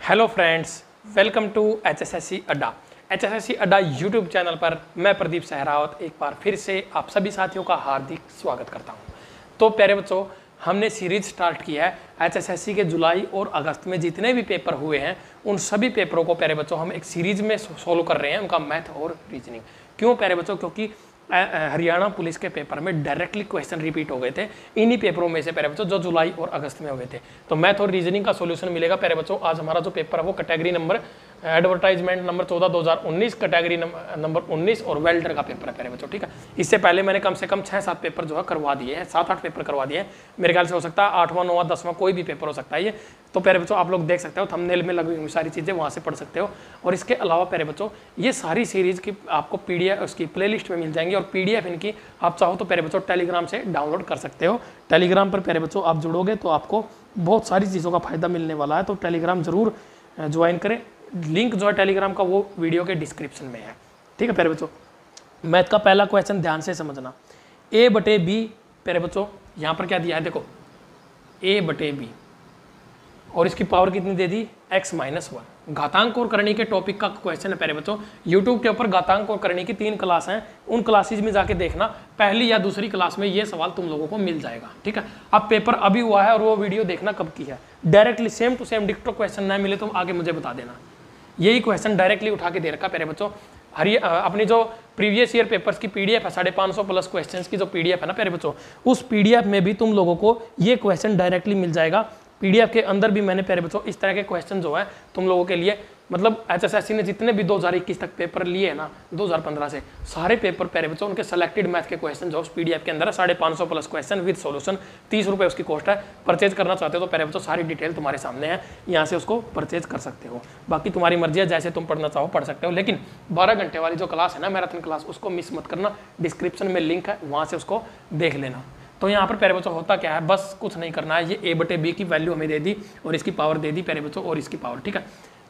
Hello friends, welcome to HSSC Adda. HSSC Adda YouTube channel पर मैं प्रदीप सहरावत एक बार फिर से आप सभी साथियों का हार्दिक स्वागत करता हूं। तो प्यारे बच्चों, हमने सीरीज स्टार्ट किया है HSSC के जुलाई और अगस्त में जितने भी पेपर हुए हैं उन सभी पेपरों को प्यारे बच्चों हम एक सीरीज में सोल्व कर रहे हैं, उनका मैथ और रीजनिंग। क्यों प्यारे बच्चों? क्योंकि हरियाणा पुलिस के पेपर में डायरेक्टली क्वेश्चन रिपीट हो गए थे इन्हीं पेपरों में से प्यारे बच्चों जो जुलाई और अगस्त में हुए थे। तो मैथ और रीजनिंग का सॉल्यूशन मिलेगा प्यारे बच्चों। आज हमारा जो पेपर है वो category number advertisement number 14 2019 category number 19 और वेल्डर का पेपर है प्यारे बच्चों। ठीक है, इससे पहले मैंने कम से कम 6-7 पेपर जो है करवा दिए हैं, 7-8 पेपर करवा दिए हैं। मेरे ख्याल से हो सकता है 8वां 9वां 10वां कोई भी पेपर हो सकता है ये। तो प्यारे बच्चों आप लोग देख सकते हो, थंबनेल में लगी हुई सारी चीज़ें वहाँ से पढ़ सकते हो। और इसके अलावा प्यारे बच्चों ये सारी सीरीज की आपको PDF उसकी प्लेलिस्ट में मिल जाएंगी और PDF इनकी आप चाहो तो प्यारे बच्चों टेलीग्राम से डाउनलोड कर सकते हो। टेलीग्राम पर प्यारे बच्चों आप जुड़ोगे तो आपको बहुत सारी चीज़ों का फायदा मिलने वाला है। तो टेलीग्राम जरूर ज्वाइन करें। लिंक जो है टेलीग्राम का वो वीडियो के डिस्क्रिप्शन में है। ठीक है प्यारे बच्चों, मैथ का पहला क्वेश्चन ध्यान से समझना। A/B प्यारे बच्चों यहाँ पर क्या दिया है, देखो A/B और इसकी पावर कितनी दे दी, x-1। घातांक और करणी के टॉपिक का क्वेश्चन है प्यारे बच्चों। यूट्यूब के ऊपर घातांक और करणी की 3 क्लास हैं, उन क्लासेज में जाके देखना, पहली या दूसरी क्लास में ये सवाल तुम लोगों को मिल जाएगा। ठीक है, अब पेपर अभी हुआ है और वो वीडियो देखना कब की है। डायरेक्टली सेम टू सेम डिक्टो क्वेश्चन ना मिले तो आगे मुझे बता देना। यही क्वेश्चन डायरेक्टली उठा के दे रखा प्यारे बच्चों। अपनी जो प्रीवियस ईयर पेपर्स की PDF है 550 प्लस क्वेश्चंस की जो PDF है ना प्यारे बच्चों, उस PDF में भी तुम लोगों को ये क्वेश्चन डायरेक्टली मिल जाएगा। PDF के अंदर भी मैंने प्यारे बच्चों इस तरह के क्वेश्चन जो है तुम लोगों के लिए, मतलब HSSC ने जितने भी 2021 तक पेपर लिए हैं ना 2015 से, सारे पेपर प्यारे बच्चों उनके सेलेक्टेड मैथ के क्वेश्चन जो उस PDF के अंदर है 550 प्लस क्वेश्चन विद सॉल्यूशन। 30 रुपये उसकी कॉस्ट है। परचेज करना चाहते हो तो प्यारे बच्चों सारी डिटेल तुम्हारे सामने है, यहाँ से उसको परचेज कर सकते हो। बाकी तुम्हारी मर्जी है, जैसे तुम पढ़ना चाहो पढ़ सकते हो। लेकिन 12 घंटे वाली जो क्लास है ना मैराथन क्लास, उसको मिस मत करना। डिस्क्रिप्शन में लिंक है, वहाँ से उसको देख लेना। तो यहाँ पर प्यारे बच्चों होता क्या है, बस कुछ नहीं करना है। ये A/B की वैल्यू हमें दे दी और इसकी पावर दे दी प्यारे बच्चों और इसकी पावर। ठीक है,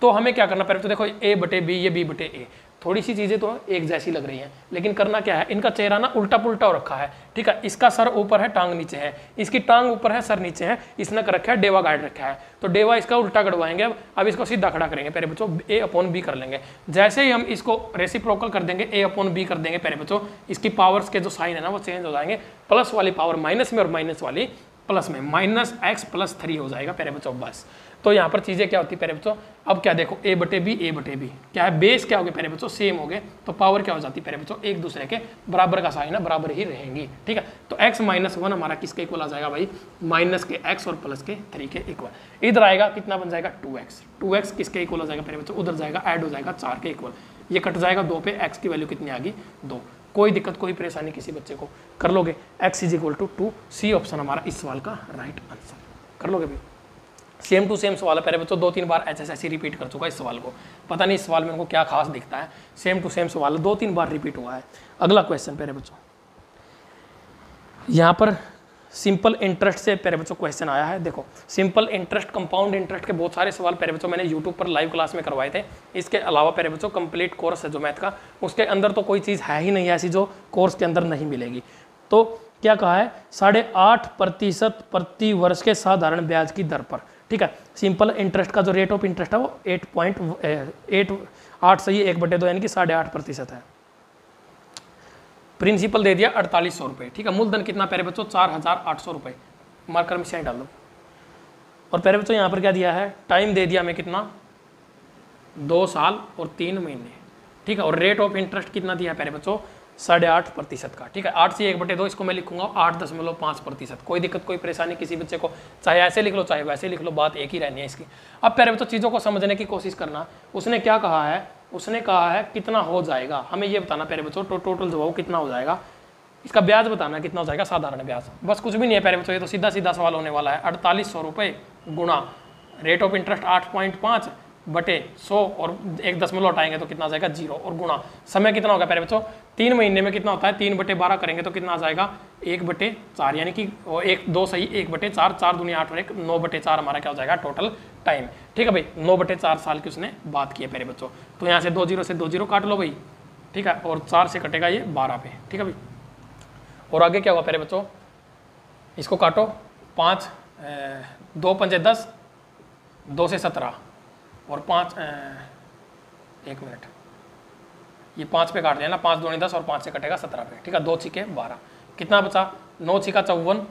तो हमें क्या करना प्यारे बच्चों, देखो A/B ये B/A, थोड़ी सी चीज़ें तो एक जैसी लग रही हैं, लेकिन करना क्या है, इनका चेहरा ना उल्टा पुल्टा हो रखा है। ठीक है, इसका सर ऊपर है, टांग नीचे है, इसकी टांग ऊपर है, सर नीचे है, इसने कर रखा है डेवा गाइड रखा है। तो डेवा इसका उल्टा गड़वाएंगे। अब इसको सीधा खड़ा करेंगे प्यारे बच्चों, A/B कर लेंगे। जैसे ही हम इसको रेसिप्रोकल कर देंगे, A/B कर देंगे प्यारे बच्चों, इसकी पावर्स के जो साइन है ना वो चेंज हो जाएंगे। प्लस वाली पावर माइनस में और माइनस वाली प्लस में, -x+3 हो जाएगा प्यारे बच्चों बस। तो यहाँ पर चीज़ें क्या होती है प्यारे बच्चों, अब क्या देखो A/B क्या है, बेस क्या हो गया प्यारे बच्चों, सेम हो गए, तो पावर क्या हो जाती है प्यारे बच्चों, एक दूसरे के बराबर का साइन है, बराबर ही रहेंगी। ठीक है, तो x-1 हमारा किसके इक्वल आ जाएगा भाई, माइनस के x और प्लस के 3 के इक्वल। इधर आएगा कितना बन जाएगा 2x किसके इक्वल हो जाएगा प्यारे बच्चों, उधर जाएगा ऐड हो जाएगा 4 के इक्वल। ये कट जाएगा 2 पे, x की वैल्यू कितनी आ गई 2। कोई दिक्कत कोई परेशानी किसी बच्चे को, कर लोगे। x = 2, C ऑप्शन हमारा इस सवाल का राइट आंसर। कर लोगे भाई, सेम टू सेम सवाल है प्यारे बच्चों। 2-3 बार HSSC रिपीट कर चुका है इस सवाल को, पता नहीं इस सवाल में उनको क्या खास दिखता है। सेम टू सेम सवाल 2-3 बार रिपीट हुआ है। अगला क्वेश्चन प्यारे बच्चों, यहाँ पर सिंपल इंटरेस्ट से प्यारे बच्चों क्वेश्चन आया है। देखो सिंपल इंटरेस्ट, कंपाउंड इंटरेस्ट के बहुत सारे सवाल प्यारे बच्चों मैंने यूट्यूब पर लाइव क्लास में करवाए थे। इसके अलावा प्यारे बच्चों कंप्लीट कोर्स है जो मैथ का, उसके अंदर तो कोई चीज़ है ही नहीं ऐसी जो कोर्स के अंदर नहीं मिलेगी। तो क्या कहा है, 8.5% प्रति वर्ष के साधारण ब्याज की दर पर। ठीक है, सिंपल इंटरेस्ट का जो रेट ऑफ इंटरेस्ट है वो 8.8 सही 1/2 यानी कि 8.5% है। प्रिंसिपल दे दिया 4800 रुपये। ठीक है, मूलधन कितना प्यारे बच्चों 4800 रुपये, मार्कर में सही डाल दो। और प्यारे बच्चों यहाँ पर क्या दिया है, टाइम दे दिया हमें कितना 2 साल और 3 महीने। ठीक है, और रेट ऑफ इंटरेस्ट कितना दिया है प्यारे बच्चों 8.5% का। ठीक है, 8 से 1/2 इसको मैं लिखूंगा 8.5%। कोई दिक्कत कोई परेशानी किसी बच्चे को, चाहे ऐसे लिख लो चाहे वैसे लिख लो, बात एक ही रहनी है इसकी। अब प्यारे बच्चों चीज़ों को समझने की कोशिश करना। उसने क्या कहा है, उसने कहा है कितना हो जाएगा, हमें ये बताना प्यारे बच्चों, टोटल जो कितना हो जाएगा, इसका ब्याज बताना कितना हो जाएगा, साधारण ब्याज। बस कुछ भी नहीं है प्यारे बच्चों, ये तो सीधा सीधा सवाल होने वाला है। 4800 रुपये गुणा रेट ऑफ इंटरेस्ट 8.5 बटे 100 और 1 दशमलव हटाएंगे तो कितना आ जाएगा 0, और गुणा समय कितना होगा प्यारे बच्चों 3 महीने में कितना होता है, 3/12 करेंगे तो कितना आ जाएगा 1/4, यानी कि 2 सही 1/4, 4 दूनी 8 और 1 9/4 हमारा क्या हो जाएगा टोटल टाइम। ठीक है भाई, 9/4 साल की उसने बात की है प्यारे बच्चों। तो यहाँ से 2 0 से 2 0 काट लो भाई। ठीक है, और 4 से कटेगा ये 12 पे। ठीक है भाई, और आगे क्या हुआ प्यारे बच्चों, इसको काटो 5 2 5 10, 2 से 17, और 5 1 मिनट, ये 5 पे काट लेना, 5 दूनी 10 और 5 से कटेगा 17 पे, ठीक है। 2 छिके 12, कितना बचा, 9 छिका 54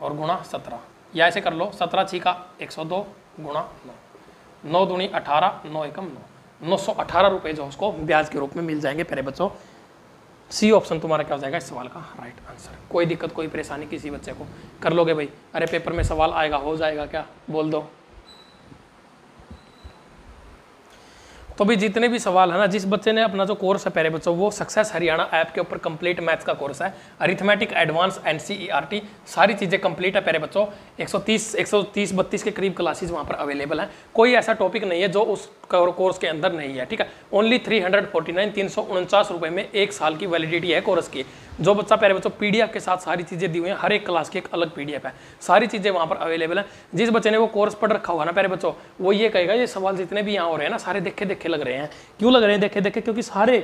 और गुणा 17, या ऐसे कर लो 17 छिका 102 गुणा 9, 9 दूनी 18, 9 एकम 9, 918 रुपये जो उसको ब्याज के रूप में मिल जाएंगे प्यारे बच्चों। सी ऑप्शन तुम्हारा क्या हो जाएगा इस सवाल का राइट आंसर। कोई दिक्कत कोई परेशानी किसी बच्चे को, कर लोगे भाई, अरे पेपर में सवाल आएगा हो जाएगा क्या, बोल दो। तो भी जितने भी सवाल है ना, जिस बच्चे ने अपना जो कोर्स है प्यारे बच्चों, वो सक्सेस हरियाणा ऐप के ऊपर कंप्लीट मैथ्स का कोर्स है, अरिथमेटिक एडवांस एनसीईआरटी, सारी चीज़ें कंप्लीट है प्यारे बच्चों। 130-132 के करीब क्लासेस वहाँ पर अवेलेबल हैं। कोई ऐसा टॉपिक नहीं है जो उस कोर्स के अंदर नहीं है, ठीक है। ओनली 349 रुपये में 1 साल की वैलिडिटी है कोर्स की। जो बच्चा प्यारे बच्चों पीडीएफ के साथ सारी चीज़ें दी हुई हैं, हर एक क्लास की एक अलग पीडीएफ है, सारी चीज़ें वहाँ पर अवेलेबल हैं। जिस बच्चे ने वो कोर्स पढ़ रखा होगा ना प्यारे बच्चों, वो ये कहेगा ये सवाल जितने भी यहाँ हो रहे हैं ना, सारे देखे देखे लग रहे हैं। क्यों लग रहे हैं देखे देखे? क्योंकि सारे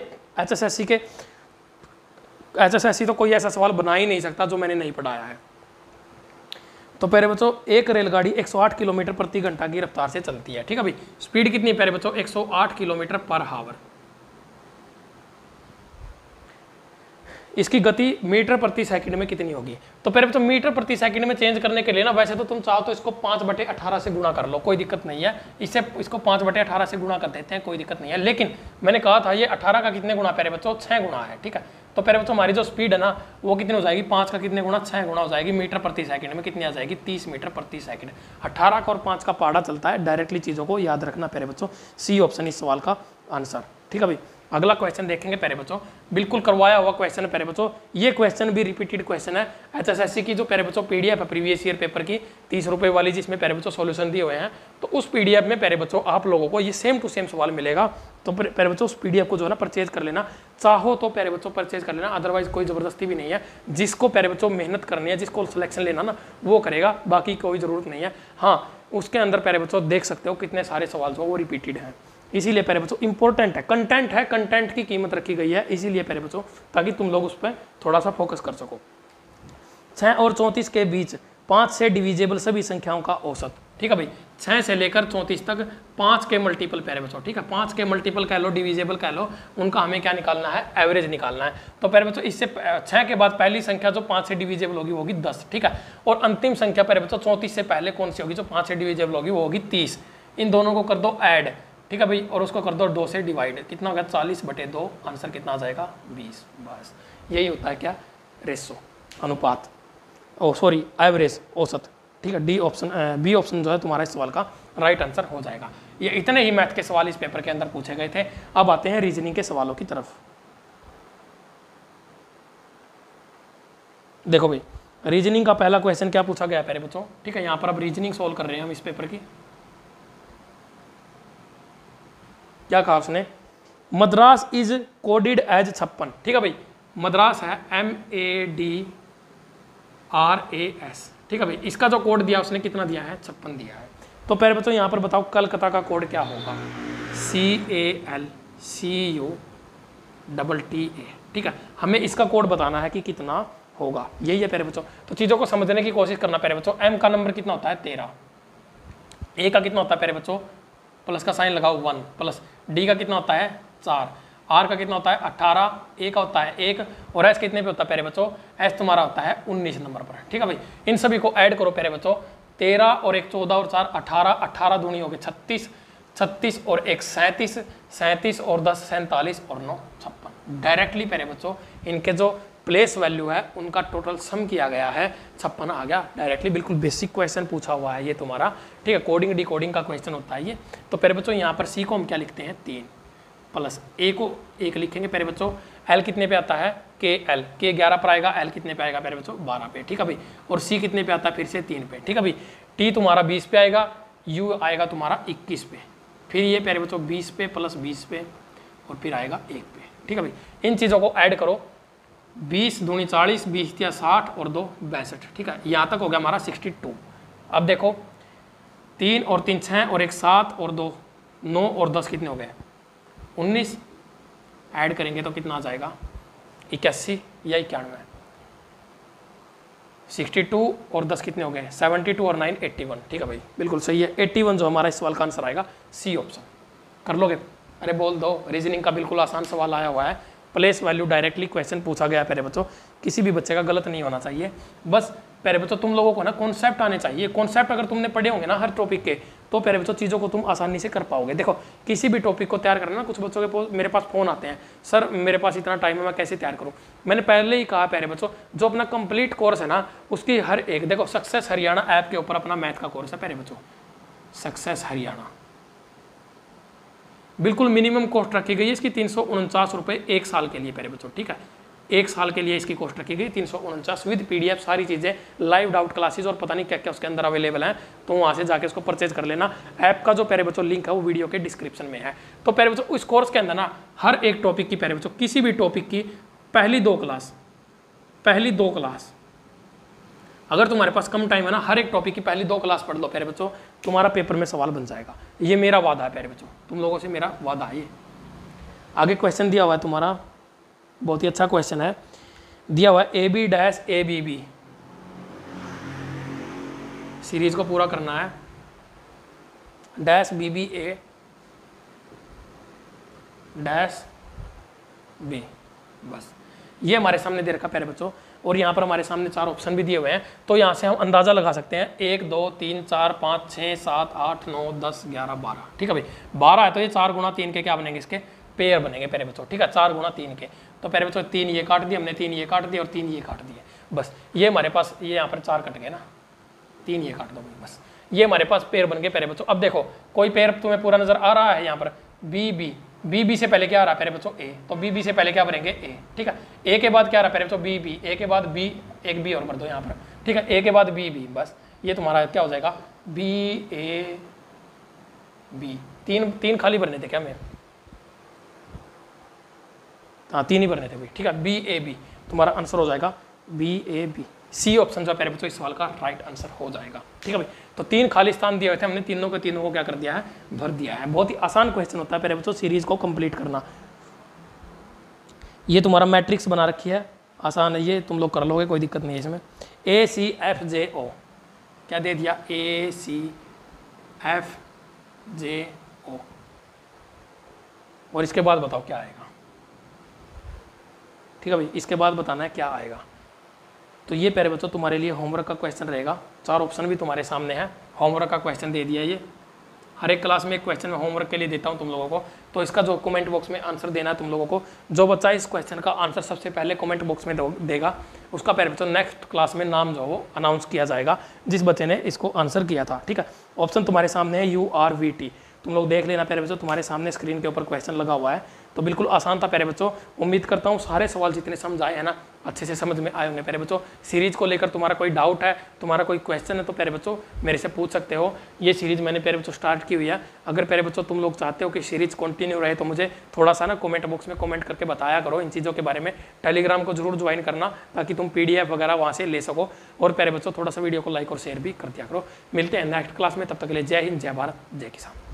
एचएसएससी तो कोई ऐसा सवाल बना ही नहीं सकता जो मैंने नहीं पढ़ाया है। तो प्यारे बच्चों एक रेलगाड़ी 108 किलोमीटर प्रति घंटा की रफ्तार से चलती है, ठीक है भाई। स्पीड कितनी है प्यारे बच्चों, 108 किलोमीटर पर हावर। इसकी गति मीटर प्रति सेकंड में कितनी होगी? तो प्यारे बच्चों मीटर प्रति सेकंड में चेंज करने के लिए ना, वैसे तो तुम चाहो तो इसको 5/18 से गुणा कर लो, कोई दिक्कत नहीं है। इसको 5/18 से गुणा कर देते हैं, कोई दिक्कत नहीं है। लेकिन मैंने कहा था ये 18 का कितने गुणा प्यारे बच्चों, 6 गुणा है, ठीक है। तो प्यारे बच्चों हमारी जो स्पीड है ना, वो कितनी हो जाएगी, 5 का कितने गुणा, 6 गुणा हो जाएगी। मीटर प्रति सेकंड में कितनी आ जाएगी, 30 मीटर प्रति सेकंड। 18 का और 5 का पाड़ा चलता है, डायरेक्टली चीज़ों को याद रखना प्यारे बच्चों। सी ऑप्शन इस सवाल का आंसर, ठीक है भाई। अगला क्वेश्चन देखेंगे प्यारे बच्चों, बिल्कुल करवाया हुआ क्वेश्चन है प्यारे बच्चों। ये क्वेश्चन भी रिपीटेड क्वेश्चन है एचएसएससी की जो प्यारे बच्चों पीडीएफ है प्रीवियस ईयर पेपर की 30 रुपये वाली, जिसमें प्यारे बच्चों सॉल्यूशन दिए हुए हैं। तो उस पीडीएफ में प्यारे बच्चों आप लोगों को ये सेम टू सेम सवाल मिलेगा। तो प्यारे बच्चों उस पीडीएफ को जो है ना परचेज कर लेना, चाहो तो प्यारे बच्चों परचेज कर लेना, अदरवाइज कोई जबरदस्ती भी नहीं है। जिसको प्यारे बच्चों मेहनत करनी है, जिसको सिलेक्शन लेना ना, वो करेगा, बाकी कोई ज़रूरत नहीं है। हाँ, उसके अंदर प्यारे बच्चों देख सकते हो कितने सारे सवाल जो वो रिपीटेड हैं, इसीलिए प्यारे बच्चों इंपॉर्टेंट है, कंटेंट है, कंटेंट की कीमत रखी गई है, इसीलिए प्यारे बच्चों, ताकि तुम लोग उस पर थोड़ा सा फोकस कर सको। 6 और 34 के बीच 5 से डिविजेबल सभी संख्याओं का औसत, ठीक है भाई। 6 से लेकर 34 तक 5 के मल्टीपल प्यारे बच्चों, ठीक है। 5 के मल्टीपल कह लो, डिविजेबल कह लो, उनका हमें क्या निकालना है, एवरेज निकालना है। तो प्यारे बच्चों इससे 6 के बाद पहली संख्या जो 5 से डिविजेबल होगी वो होगी 10, ठीक है। और अंतिम संख्या प्यारे बच्चों 34 से पहले कौन सी होगी जो 5 से डिविजेबल होगी, वो होगी 30। इन दोनों को कर दो ऐड, ठीक है भाई, और उसको कर दो 2 से डिवाइड, कितना होगा 40/2, आंसर कितना आ जाएगा 20। बस यही होता है क्या, रेशो, अनुपात, एवरेज, औसत, ठीक है। बी ऑप्शन जो है तुम्हारा इस सवाल का राइट आंसर हो जाएगा। ये इतने ही मैथ के सवाल इस पेपर के अंदर पूछे गए थे। अब आते हैं रीजनिंग के सवालों की तरफ। देखो भाई रीजनिंग का पहला क्वेश्चन क्या पूछा गया प्यारे बच्चों, ठीक है। यहाँ पर अब रीजनिंग सोल्व कर रहे हैं हम इस पेपर की। क्या कहा उसने, मद्रास इज कोडेड एज 56, ठीक है भाई। मद्रास है MADRAS, ठीक है भाई। इसका जो कोड दिया उसने कितना दिया है, 56 दिया है। तो प्यारे बच्चों यहाँ पर बताओ कलकत्ता का कोड क्या होगा, CALCUTTA, ठीक है। हमें इसका कोड बताना है कि कितना होगा, यही है प्यारे बच्चों। तो चीज़ों को समझने की कोशिश करना प्यारे बच्चों। M का नंबर कितना होता है 13, A का कितना होता है प्यारे बच्चों, प्लस का साइन लगाओ 1, प्लस D का कितना होता है 4, R का कितना होता है 18, A का होता है 1, और S कितने पे होता है प्यारे बच्चों, S तुम्हारा होता है 19 नंबर पर, ठीक है भाई। इन सभी को ऐड करो प्यारे बच्चों, 13 और 1 14 और 4 18, 18 दूनी हो गए 36, 36 और 1 37, 37 और 10 47 और 9 56। डायरेक्टली प्यारे बच्चों इनके जो प्लेस वैल्यू है उनका टोटल सम किया गया है, 56 आ गया डायरेक्टली। बिल्कुल बेसिक क्वेश्चन पूछा हुआ है ये तुम्हारा, ठीक है। कोडिंग डिकोडिंग का क्वेश्चन होता है ये। तो प्यारे बच्चों यहाँ पर C को हम क्या लिखते हैं 3, प्लस A को 1 लिखेंगे प्यारे बच्चों। L कितने पे आता है, KL, K 11 पर आएगा, L कितने पे आएगा प्यारे बच्चों 12 पे, ठीक है भाई। और C कितने पे आता है फिर से 3 पे, ठीक है भाई। T तुम्हारा 20 पे आएगा, U आएगा तुम्हारा 21 पे, फिर ये प्यारे बच्चों 20 पे प्लस 20 पे और फिर आएगा 1 पे, ठीक है भाई। इन चीज़ों को ऐड करो, 20 दूनी 40, 20 या 60 और 2 62, ठीक है। यहाँ तक हो गया हमारा 62। अब देखो 3 और 3 6 और 1 7 और 2 9 और 10 कितने हो गए 19। ऐड करेंगे तो कितना आ जाएगा 81 या 91। 62 और 10 कितने हो गए 72 और 9 81। ठीक है भाई, बिल्कुल सही है। 81 जो हमारा इस सवाल का आंसर आएगा, सी ऑप्शन। कर लोगे? अरे बोल दो, रीजनिंग का बिल्कुल आसान सवाल आया हुआ है। प्लेस वैल्यू डायरेक्टली क्वेश्चन पूछा गया है प्यारे बच्चों, किसी भी बच्चे का गलत नहीं होना चाहिए। बस प्यारे बच्चों तुम लोगों को ना कॉन्सेप्ट आने चाहिए। कॉन्सेप्ट अगर तुमने पढ़े होंगे ना हर टॉपिक के, तो प्यारे बच्चों चीज़ों को तुम आसानी से कर पाओगे। देखो किसी भी टॉपिक को तैयार करना, कुछ बच्चों के मेरे पास फ़ोन आते हैं, सर मेरे पास इतना टाइम है, मैं कैसे तैयार करूँ। मैंने पहले ही कहा प्यारे बच्चों, जो अपना कंप्लीट कोर्स है ना उसकी हर एक, देखो सक्सेस हरियाणा ऐप के ऊपर अपना मैथ का कोर्स है प्यारे बच्चों, सक्सेस हरियाणा, बिल्कुल मिनिमम कॉस्ट रखी गई है इसकी 349 रुपये एक साल के लिए प्यारे बच्चों। ठीक है, एक साल के लिए इसकी कॉस्ट रखी गई 349 विद PDF, सारी चीज़ें, लाइव डाउट क्लासेस और पता नहीं क्या क्या उसके अंदर अवेलेबल हैं। तो वहाँ से जाके उसको परचेज कर लेना। ऐप का जो प्यारे बच्चों लिंक है वो वीडियो के डिस्क्रिप्शन में है। तो प्यारे बच्चों इस कोर्स के अंदर ना हर एक टॉपिक की, प्यारे बच्चों किसी भी टॉपिक की पहली दो क्लास, अगर तुम्हारे पास कम टाइम है ना, हर एक टॉपिक की पहली 2 क्लास पढ़ लो प्यारे बच्चों, तुम्हारा पेपर में सवाल बन जाएगा। ये मेरा वादा है प्यारे बच्चों, तुम लोगों से मेरा वादा है। ये आगे क्वेश्चन दिया हुआ है तुम्हारा, बहुत ही अच्छा क्वेश्चन है, दिया हुआ है AB-ABB सीरीज को पूरा करना है, -BBA -B, बस ये हमारे सामने दे रखा प्यारे बच्चों। और यहाँ पर हमारे सामने 4 ऑप्शन भी दिए हुए हैं, तो यहाँ से हम अंदाजा लगा सकते हैं 1 2 3 4 5 6 7 8 9 10 11 12। ठीक है भाई, 12 है तो ये 4 गुणा 3 के क्या बनेंगे, इसके पेयर बनेंगे प्यारे बच्चों। ठीक है, 4 गुणा 3 के, तो प्यारे बच्चों 3 ये काट दिए हमने, 3 ये काट दिए और 3 ये काट दिए। बस ये हमारे पास, ये यहाँ पर 4 कट गए ना, 3 ये काट दो भाई, बस ये हमारे पास पेयर बन गए प्यारे बच्चों। अब देखो कोई पेयर तुम्हें पूरा नजर आ रहा है यहाँ पर, BB से पहले क्या आ रहा है प्यारे बच्चों, A, तो BB से पहले क्या भरेंगे A। ठीक है, A के बाद क्या आ रहा है प्यारे बच्चों, BB, A के बाद B, एक B और भर दो यहाँ पर। ठीक है, A के बाद BB, बस ये तुम्हारा क्या हो जाएगा BAB। तीन खाली भरने थे क्या मेरे, हाँ 3 ही भरने थे भाई। ठीक है, BAB तुम्हारा आंसर हो जाएगा BAB, सी ऑप्शन जो प्यारे बच्चों इस सवाल का राइट आंसर हो जाएगा। ठीक है भाई, तो 3 खाली स्थान दिए हुए थे, हमने तीनों को क्या कर दिया है, भर दिया है। बहुत ही आसान क्वेश्चन होता है प्यारे बच्चों सीरीज को कंप्लीट करना। ये तुम्हारा मैट्रिक्स बना रखी है, आसान है, ये तुम लोग कर लोगे, कोई दिक्कत नहीं है इसमें। ACFJO क्या दे दिया, ACFJO, और इसके बाद बताओ क्या आएगा। ठीक है भाई, इसके बाद बताना है क्या आएगा। तो ये प्यारे बच्चों तुम्हारे लिए होमवर्क का क्वेश्चन रहेगा। 4 ऑप्शन भी तुम्हारे सामने है, होमवर्क का क्वेश्चन दे दिया। ये हर एक क्लास में एक क्वेश्चन मैं होमवर्क के लिए देता हूँ तुम लोगों को, तो इसका जो कमेंट बॉक्स में आंसर देना है तुम लोगों को। जो बच्चा इस क्वेश्चन का आंसर सबसे पहले कमेंट बॉक्स में देगा, उसका प्यारे बच्चों नेक्स्ट क्लास में नाम जो वो अनाउंस किया जाएगा, जिस बच्चे ने इसको आंसर किया था। ठीक है, ऑप्शन तुम्हारे सामने है URVT, तुम लोग देख लेना प्यारे बच्चों, तुम्हारे सामने स्क्रीन के ऊपर क्वेश्चन लगा हुआ है। तो बिल्कुल आसान था प्यारे बच्चों। उम्मीद करता हूँ सारे सवाल जितने समझ आए हैं ना, अच्छे से समझ में आए होंगे प्यारे बच्चों। सीरीज को लेकर तुम्हारा कोई डाउट है, तुम्हारा कोई क्वेश्चन है, तो प्यारे बच्चों मेरे से पूछ सकते हो। ये सीरीज मैंने प्यारे बच्चों स्टार्ट की हुई है। अगर प्यारे बच्चों तुम लोग चाहते हो कि सीरीज कंटिन्यू रहे, तो मुझे थोड़ा सा ना कमेंट बॉक्स में कमेंट करके बताया करो इन चीज़ों के बारे में। टेलीग्राम को जरूर ज्वाइन करना, ताकि तुम PDF वगैरह वहाँ से ले सको। और प्यारे बच्चों थोड़ा सा वीडियो को लाइक और शेयर भी कर दिया करो। मिलते हैं नेक्स्ट क्लास में, तब तक के लिए जय हिंद, जय भारत, जय किसान।